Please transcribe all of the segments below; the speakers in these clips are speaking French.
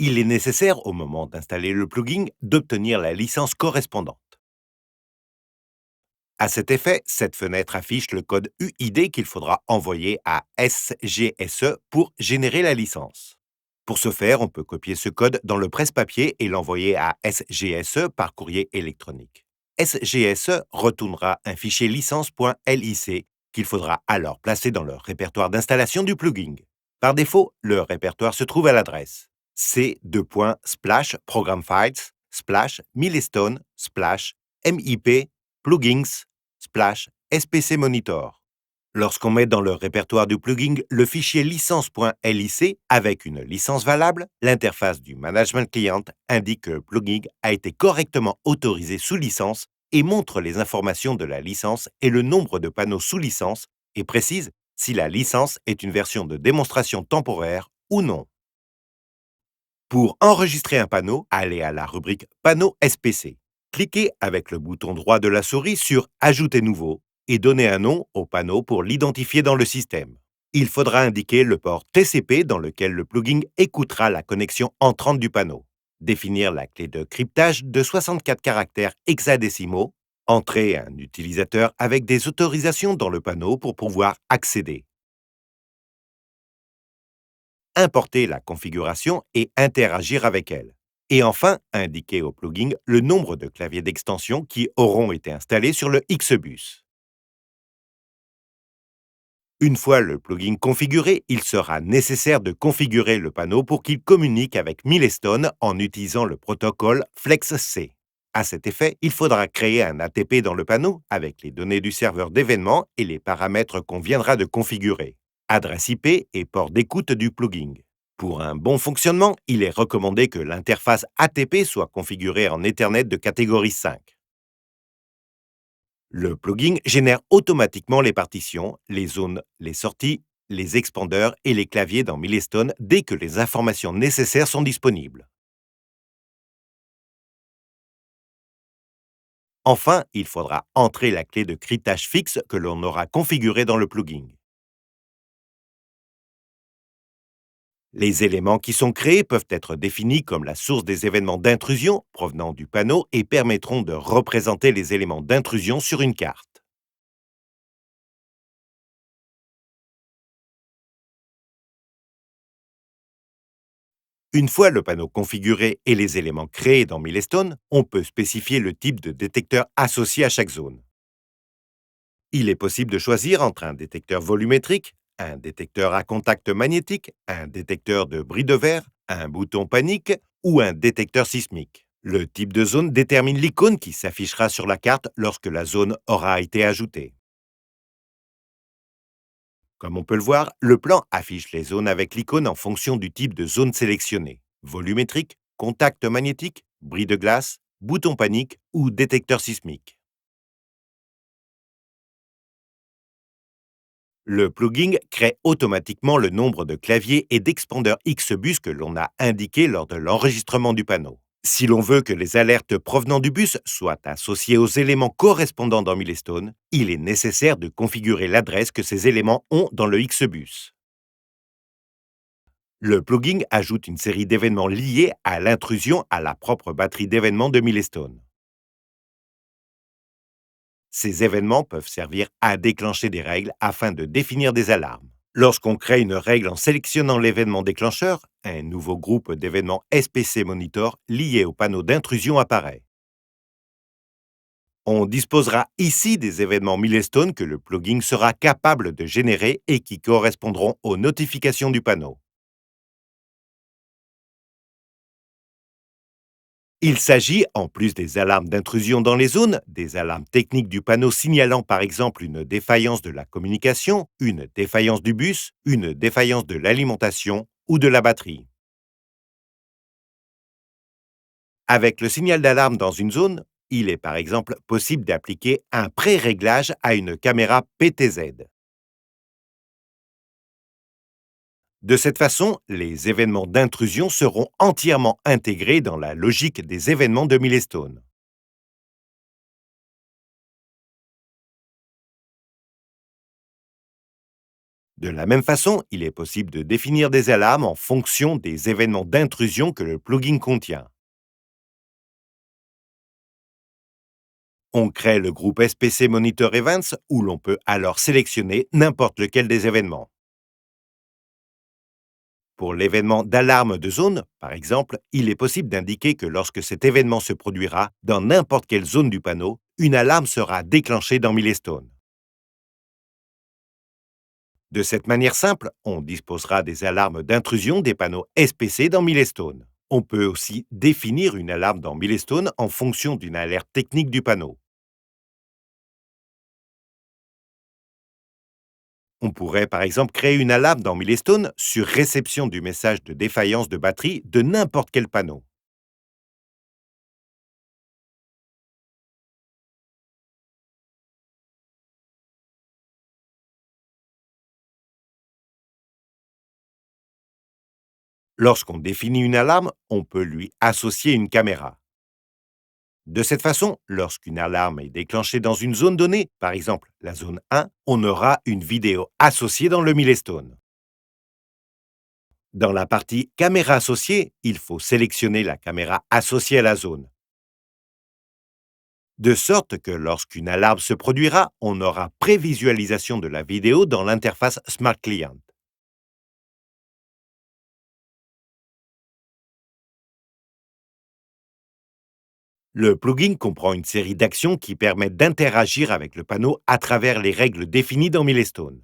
Il est nécessaire, au moment d'installer le plugin, d'obtenir la licence correspondante. À cet effet, cette fenêtre affiche le code UID qu'il faudra envoyer à SGSE pour générer la licence. Pour ce faire, on peut copier ce code dans le presse-papier et l'envoyer à SGSE par courrier électronique. SGSE retournera un fichier licence.lic qu'il faudra alors placer dans le répertoire d'installation du plugin. Par défaut, le répertoire se trouve à l'adresse c:/programfiles/milestone/mip plugins/spcmonitor. Lorsqu'on met dans le répertoire du plugin le fichier licence.lic avec une licence valable, l'interface du Management Client indique que le plugin a été correctement autorisé sous licence et montre les informations de la licence et le nombre de panneaux sous licence et précise si la licence est une version de démonstration temporaire ou non. Pour enregistrer un panneau, allez à la rubrique Panneau SPC. Cliquez avec le bouton droit de la souris sur Ajouter nouveau et donnez un nom au panneau pour l'identifier dans le système. Il faudra indiquer le port TCP dans lequel le plugin écoutera la connexion entrante du panneau. Définir la clé de cryptage de 64 caractères hexadécimaux. Entrer un utilisateur avec des autorisations dans le panneau pour pouvoir accéder. Importer la configuration et interagir avec elle. Et enfin, indiquer au plugin le nombre de claviers d'extension qui auront été installés sur le Xbus. Une fois le plugin configuré, il sera nécessaire de configurer le panneau pour qu'il communique avec Milestone en utilisant le protocole FlexC. À cet effet, il faudra créer un ATP dans le panneau avec les données du serveur d'événements et les paramètres qu'on viendra de configurer, adresse IP et port d'écoute du plugin. Pour un bon fonctionnement, il est recommandé que l'interface ATP soit configurée en Ethernet de catégorie 5. Le plugin génère automatiquement les partitions, les zones, les sorties, les expandeurs et les claviers dans Milestone dès que les informations nécessaires sont disponibles. Enfin, il faudra entrer la clé de cryptage fixe que l'on aura configurée dans le plugin. Les éléments qui sont créés peuvent être définis comme la source des événements d'intrusion provenant du panneau et permettront de représenter les éléments d'intrusion sur une carte. Une fois le panneau configuré et les éléments créés dans Milestone, on peut spécifier le type de détecteur associé à chaque zone. Il est possible de choisir entre un détecteur volumétrique, un détecteur à contact magnétique, un détecteur de bris de verre, un bouton panique ou un détecteur sismique. Le type de zone détermine l'icône qui s'affichera sur la carte lorsque la zone aura été ajoutée. Comme on peut le voir, le plan affiche les zones avec l'icône en fonction du type de zone sélectionnée. Volumétrique, contact magnétique, bris de glace, bouton panique ou détecteur sismique. Le plugin crée automatiquement le nombre de claviers et d'expandeurs Xbus que l'on a indiqué lors de l'enregistrement du panneau. Si l'on veut que les alertes provenant du bus soient associées aux éléments correspondants dans Milestone, il est nécessaire de configurer l'adresse que ces éléments ont dans le Xbus. Le plugin ajoute une série d'événements liés à l'intrusion à la propre batterie d'événements de Milestone. Ces événements peuvent servir à déclencher des règles afin de définir des alarmes. Lorsqu'on crée une règle en sélectionnant l'événement déclencheur, un nouveau groupe d'événements SPC Monitor lié au panneau d'intrusion apparaît. On disposera ici des événements Milestone que le plugin sera capable de générer et qui correspondront aux notifications du panneau. Il s'agit, en plus des alarmes d'intrusion dans les zones, des alarmes techniques du panneau signalant par exemple une défaillance de la communication, une défaillance du bus, une défaillance de l'alimentation ou de la batterie. Avec le signal d'alarme dans une zone, il est par exemple possible d'appliquer un pré-réglage à une caméra PTZ. De cette façon, les événements d'intrusion seront entièrement intégrés dans la logique des événements de Milestone. De la même façon, il est possible de définir des alarmes en fonction des événements d'intrusion que le plugin contient. On crée le groupe SPC Monitor Events où l'on peut alors sélectionner n'importe lequel des événements. Pour l'événement d'alarme de zone, par exemple, il est possible d'indiquer que lorsque cet événement se produira dans n'importe quelle zone du panneau, une alarme sera déclenchée dans Milestone. De cette manière simple, on disposera des alarmes d'intrusion des panneaux SPC dans Milestone. On peut aussi définir une alarme dans Milestone en fonction d'une alerte technique du panneau. On pourrait par exemple créer une alarme dans Milestone sur réception du message de défaillance de batterie de n'importe quel panneau. Lorsqu'on définit une alarme, on peut lui associer une caméra. De cette façon, lorsqu'une alarme est déclenchée dans une zone donnée, par exemple la zone 1, on aura une vidéo associée dans le Milestone. Dans la partie caméra associée, il faut sélectionner la caméra associée à la zone, de sorte que lorsqu'une alarme se produira, on aura prévisualisation de la vidéo dans l'interface Smart Client. Le plugin comprend une série d'actions qui permettent d'interagir avec le panneau à travers les règles définies dans Milestone.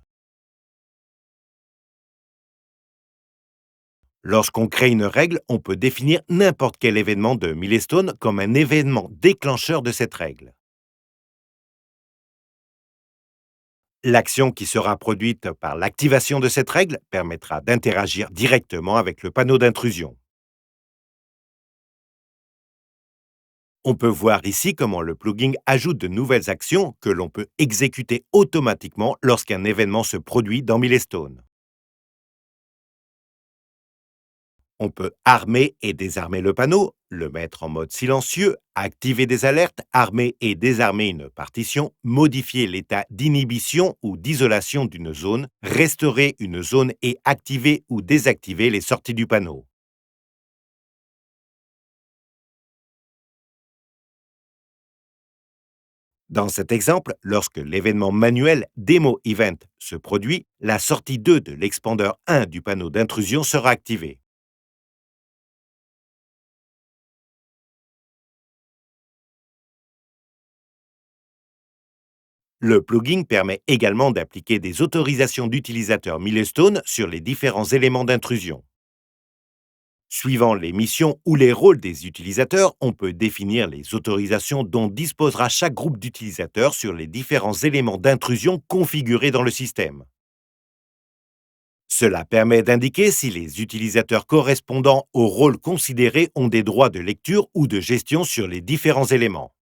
Lorsqu'on crée une règle, on peut définir n'importe quel événement de Milestone comme un événement déclencheur de cette règle. L'action qui sera produite par l'activation de cette règle permettra d'interagir directement avec le panneau d'intrusion. On peut voir ici comment le plugin ajoute de nouvelles actions que l'on peut exécuter automatiquement lorsqu'un événement se produit dans Milestone. On peut armer et désarmer le panneau, le mettre en mode silencieux, activer des alertes, armer et désarmer une partition, modifier l'état d'inhibition ou d'isolation d'une zone, restaurer une zone et activer ou désactiver les sorties du panneau. Dans cet exemple, lorsque l'événement manuel Demo Event se produit, la sortie 2 de l'expander 1 du panneau d'intrusion sera activée. Le plugin permet également d'appliquer des autorisations d'utilisateurs Milestone sur les différents éléments d'intrusion. Suivant les missions ou les rôles des utilisateurs, on peut définir les autorisations dont disposera chaque groupe d'utilisateurs sur les différents éléments d'intrusion configurés dans le système. Cela permet d'indiquer si les utilisateurs correspondant au rôle considéré ont des droits de lecture ou de gestion sur les différents éléments.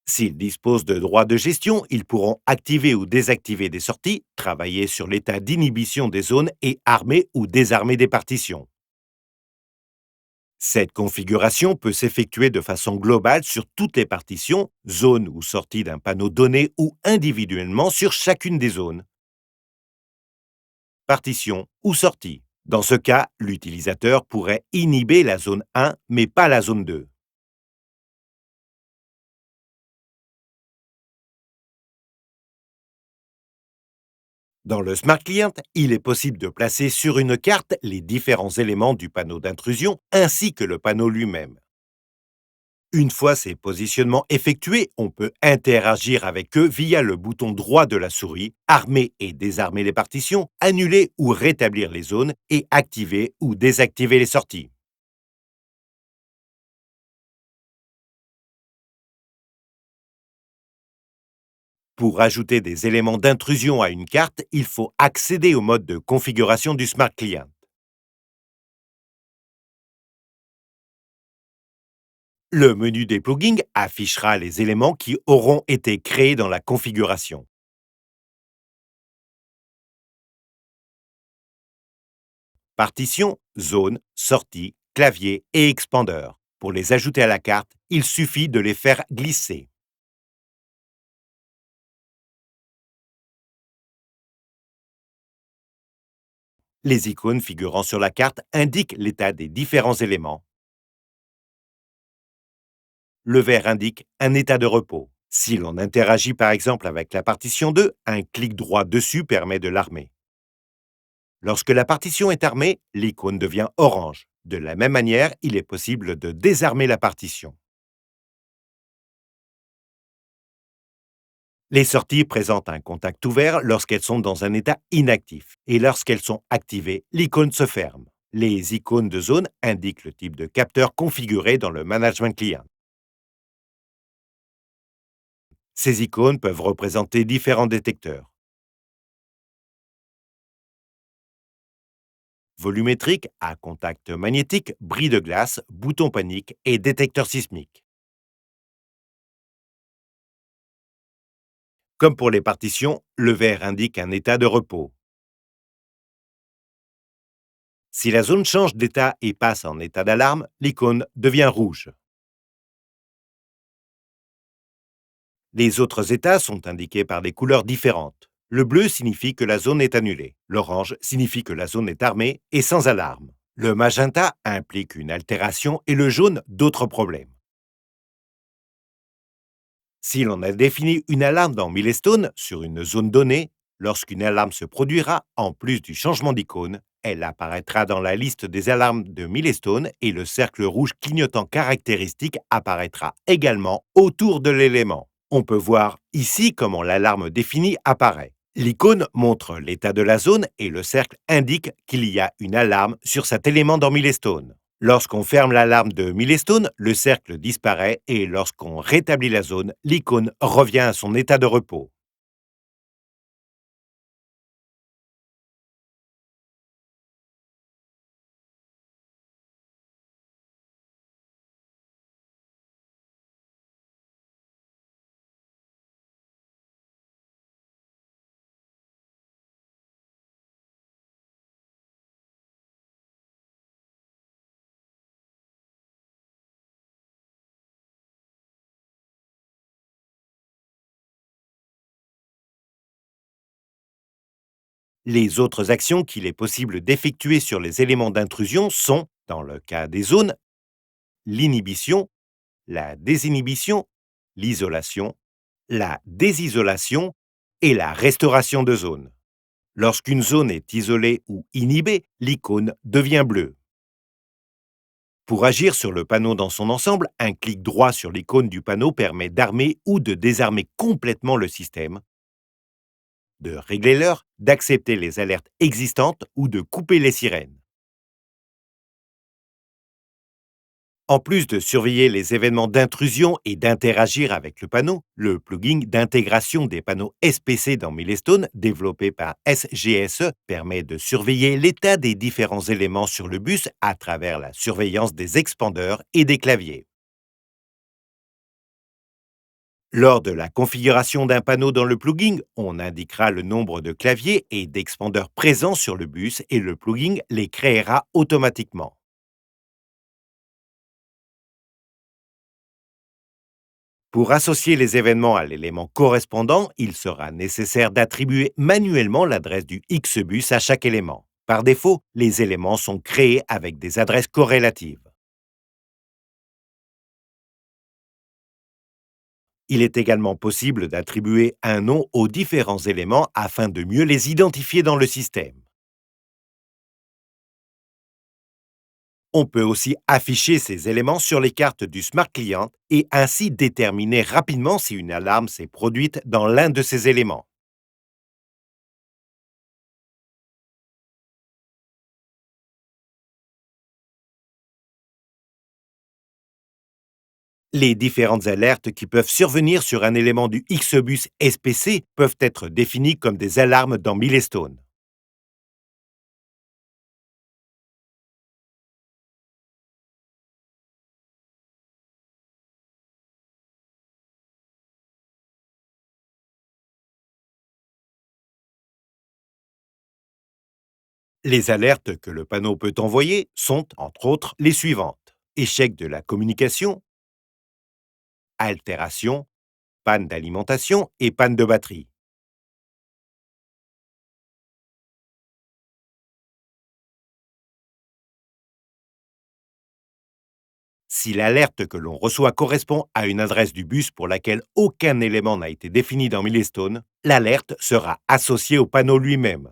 S'ils disposent de droits de gestion, ils pourront activer ou désactiver des sorties, travailler sur l'état d'inhibition des zones et armer ou désarmer des partitions. Cette configuration peut s'effectuer de façon globale sur toutes les partitions, zones ou sorties d'un panneau donné ou individuellement sur chacune des zones, partitions ou sorties. Dans ce cas, l'utilisateur pourrait inhiber la zone 1 mais pas la zone 2. Dans le Smart Client, il est possible de placer sur une carte les différents éléments du panneau d'intrusion ainsi que le panneau lui-même. Une fois ces positionnements effectués, on peut interagir avec eux via le bouton droit de la souris, armer et désarmer les partitions, annuler ou rétablir les zones et activer ou désactiver les sorties. Pour ajouter des éléments d'intrusion à une carte, il faut accéder au mode de configuration du Smart Client. Le menu des plugins affichera les éléments qui auront été créés dans la configuration. Partition, zone, sortie, clavier et expander. Pour les ajouter à la carte, il suffit de les faire glisser. Les icônes figurant sur la carte indiquent l'état des différents éléments. Le vert indique un état de repos. Si l'on interagit par exemple avec la partition 2, un clic droit dessus permet de l'armer. Lorsque la partition est armée, l'icône devient orange. De la même manière, il est possible de désarmer la partition. Les sorties présentent un contact ouvert lorsqu'elles sont dans un état inactif et lorsqu'elles sont activées, l'icône se ferme. Les icônes de zone indiquent le type de capteur configuré dans le management client. Ces icônes peuvent représenter différents détecteurs. Volumétrique à contact magnétique, bris de glace, bouton panique et détecteur sismique. Comme pour les partitions, le vert indique un état de repos. Si la zone change d'état et passe en état d'alarme, l'icône devient rouge. Les autres états sont indiqués par des couleurs différentes. Le bleu signifie que la zone est annulée. L'orange signifie que la zone est armée et sans alarme. Le magenta implique une altération et le jaune d'autres problèmes. Si l'on a défini une alarme dans Milestone sur une zone donnée, lorsqu'une alarme se produira, en plus du changement d'icône, elle apparaîtra dans la liste des alarmes de Milestone et le cercle rouge clignotant caractéristique apparaîtra également autour de l'élément. On peut voir ici comment l'alarme définie apparaît. L'icône montre l'état de la zone et le cercle indique qu'il y a une alarme sur cet élément dans Milestone. Lorsqu'on ferme l'alarme de Milestone, le cercle disparaît et lorsqu'on rétablit la zone, l'icône revient à son état de repos. Les autres actions qu'il est possible d'effectuer sur les éléments d'intrusion sont, dans le cas des zones, l'inhibition, la désinhibition, l'isolation, la désisolation et la restauration de zone. Lorsqu'une zone est isolée ou inhibée, l'icône devient bleue. Pour agir sur le panneau dans son ensemble, un clic droit sur l'icône du panneau permet d'armer ou de désarmer complètement le système, de régler l'heure, d'accepter les alertes existantes ou de couper les sirènes. En plus de surveiller les événements d'intrusion et d'interagir avec le panneau, le plugin d'intégration des panneaux SPC dans Milestone, développé par SGSE, permet de surveiller l'état des différents éléments sur le bus à travers la surveillance des expandeurs et des claviers. Lors de la configuration d'un panneau dans le plugin, on indiquera le nombre de claviers et d'expandeurs présents sur le bus et le plugin les créera automatiquement. Pour associer les événements à l'élément correspondant, il sera nécessaire d'attribuer manuellement l'adresse du Xbus à chaque élément. Par défaut, les éléments sont créés avec des adresses corrélatives. Il est également possible d'attribuer un nom aux différents éléments afin de mieux les identifier dans le système. On peut aussi afficher ces éléments sur les cartes du Smart Client et ainsi déterminer rapidement si une alarme s'est produite dans l'un de ces éléments. Les différentes alertes qui peuvent survenir sur un élément du Xbus SPC peuvent être définies comme des alarmes dans Milestone. Les alertes que le panneau peut envoyer sont, entre autres, les suivantes: échec de la communication, altération, panne d'alimentation et panne de batterie. Si l'alerte que l'on reçoit correspond à une adresse du bus pour laquelle aucun élément n'a été défini dans Milestone, l'alerte sera associée au panneau lui-même.